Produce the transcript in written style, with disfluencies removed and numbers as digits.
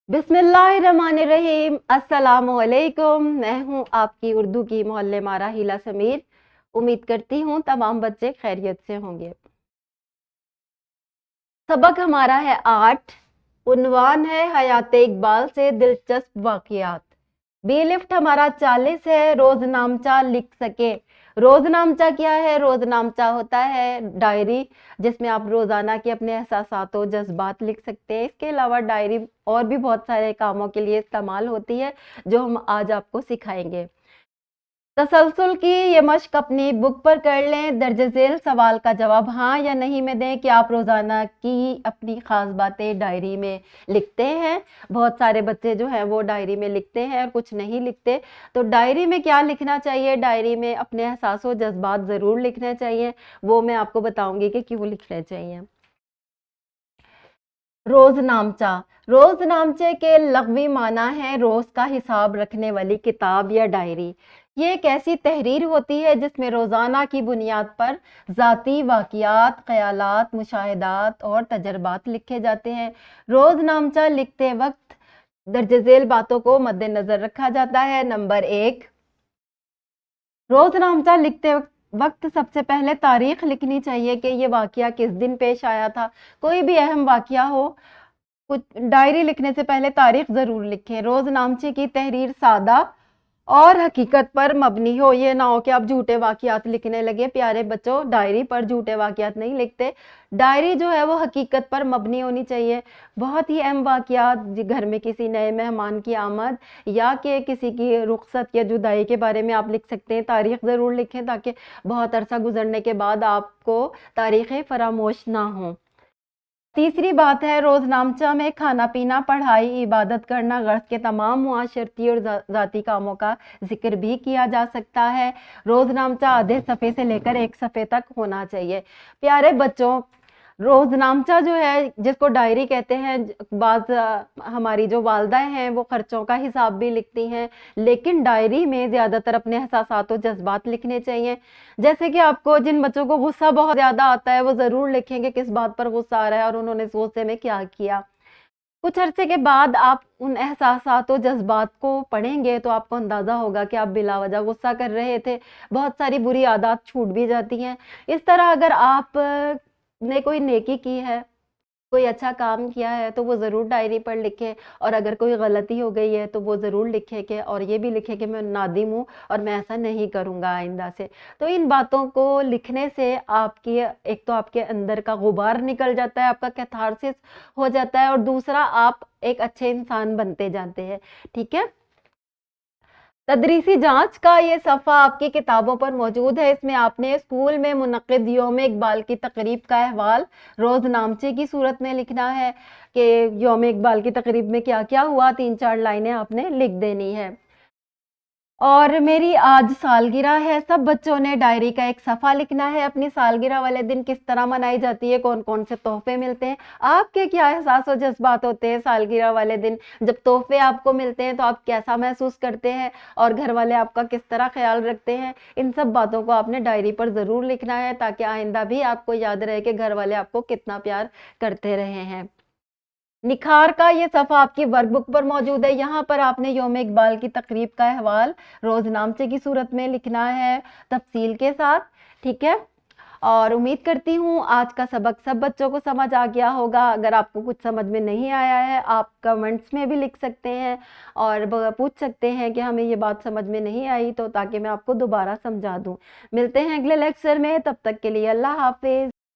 बिस्मिल्लाहिर्रहमानिर्रहीम। अस्सलामुअलैकुम। मैं हूँ आपकी उर्दू की मोहल्ले मारा हीला समीर। उम्मीद करती हूँ तमाम बच्चे खैरियत से होंगे। सबक हमारा है 8। उन्वान है हयाते इकबाल से दिलचस्प वाक़ियात। बी लिफ्ट हमारा 40 है। रोजनामचा लिख सके। रोजनामचा क्या है? रोजनामचा होता है डायरी, जिसमें आप रोजाना के अपने एहसासात और जज्बात लिख सकते हैं। इसके अलावा डायरी और भी बहुत सारे कामों के लिए इस्तेमाल होती है, जो हम आज आपको सिखाएंगे। तसलसल की ये मश्क अपनी बुक पर कर लें। दर्ज झेल सवाल का जवाब हाँ या नहीं में दें कि आप रोज़ाना की अपनी ख़ास बातें डायरी में लिखते हैं। बहुत सारे बच्चे जो हैं वो डायरी में लिखते हैं और कुछ नहीं लिखते। तो डायरी में क्या लिखना चाहिए? डायरी में अपने एहसास और जज्बात ज़रूर लिखने चाहिए। वो मैं आपको बताऊंगी कि क्यों लिखने चाहिए। रोजनामचा। रोजनामचे के लग़वी माना है रोज का हिसाब रखने वाली किताब या डायरी। ये एक ऐसी तहरीर होती है जिसमें रोजाना की बुनियाद पर ज़ाती वाक़ियात, ख़यालात, मुशाहिदात और तजर्बात लिखे जाते हैं। रोजनामचा लिखते वक्त दर्ज झेल बातों को मद्देनजर रखा जाता है। नंबर 1, रोजनामचा लिखते वक्त सबसे पहले तारीख लिखनी चाहिए कि ये वाक़या किस दिन पेश आया था। कोई भी अहम वाक़या हो, कुछ डायरी लिखने से पहले तारीख ज़रूर लिखें। रोज़नामचे की तहरीर सादा और हकीकत पर मबनी हो। ये ना हो कि आप झूठे वाक़यात लिखने लगे। प्यारे बच्चों, डायरी पर झूठे वाक़यात नहीं लिखते। डायरी जो है वो हकीकत पर मबनी होनी चाहिए। बहुत ही अहम वाक़यात, घर में किसी नए मेहमान की आमद या कि किसी की रुखसत या जुदाई के बारे में आप लिख सकते हैं। तारीख ज़रूर लिखें ताकि बहुत अरसा गुजरने के बाद आपको तारीखें फरामोश ना हों। तीसरी बात है, रोजनामचा में खाना पीना, पढ़ाई, इबादत करना, गर्ज के तमाम मुआशरती और ज़ाती कामों का जिक्र भी किया जा सकता है। रोजनामचा आधे सफ़े से लेकर एक सफ़े तक होना चाहिए। प्यारे बच्चों, रोजनामचा जो है जिसको डायरी कहते हैं, बाज़ हमारी जो वालदाएं हैं वो खर्चों का हिसाब भी लिखती हैं, लेकिन डायरी में ज़्यादातर अपने एहसासात और जज्बात लिखने चाहिए। जैसे कि आपको जिन बच्चों को गुस्सा बहुत ज़्यादा आता है वो ज़रूर लिखेंगे किस बात पर गुस्सा आ रहा है और उन्होंने उस गुस्से में क्या किया। कुछ अरसे के बाद आप उन एहसासात और जज्बात को पढ़ेंगे तो आपको अंदाज़ा होगा कि आप बिलावजह गुस्सा कर रहे थे। बहुत सारी बुरी आदत छूट भी जाती हैं। इस तरह अगर आप ने कोई नेकी की है, कोई अच्छा काम किया है, तो वो ज़रूर डायरी पर लिखें। और अगर कोई गलती हो गई है तो वो ज़रूर लिखें कि, और ये भी लिखें कि मैं नादिम हूँ और मैं ऐसा नहीं करूँगा आइंदा से। तो इन बातों को लिखने से आपकी एक तो आपके अंदर का गुबार निकल जाता है, आपका कैथारसिस हो जाता है, और दूसरा आप एक अच्छे इंसान बनते जाते हैं। ठीक है। तदरीसी जांच का ये सफ़ा आपकी किताबों पर मौजूद है। इसमें आपने स्कूल में मुनक़िद यौम इकबाल की तकरीब का अहवाल रोज़नामचे की सूरत में लिखना है कि यौम इकबाल की तकरीब में क्या क्या हुआ। 3-4 लाइनें आपने लिख देनी है। और मेरी आज सालगिरह है। सब बच्चों ने डायरी का एक सफ़ा लिखना है। अपनी सालगिरह वाले दिन किस तरह मनाई जाती है, कौन कौन से तोहफे मिलते हैं, आपके क्या एहसास और जज्बात होते हैं सालगिरह वाले दिन जब तोहफे आपको मिलते हैं, तो आप कैसा महसूस करते हैं और घर वाले आपका किस तरह ख्याल रखते हैं। इन सब बातों को आपने डायरी पर ज़रूर लिखना है ताकि आइंदा भी आपको याद रहे कि घर वाले आपको कितना प्यार करते रहे हैं। निखार का ये सफ़ा आपकी वर्कबुक पर मौजूद है। यहाँ पर आपने यौम इकबाल की तकरीब का अहवाल रोज़नामचे की सूरत में लिखना है, तफसील के साथ। ठीक है। और उम्मीद करती हूँ आज का सबक सब बच्चों को समझ आ गया होगा। अगर आपको कुछ समझ में नहीं आया है, आप कमेंट्स में भी लिख सकते हैं और पूछ सकते हैं कि हमें ये बात समझ में नहीं आई, तो ताकि मैं आपको दोबारा समझा दूँ। मिलते हैं अगले लेक्चर में, तब तक के लिए अल्लाह हाफिज़।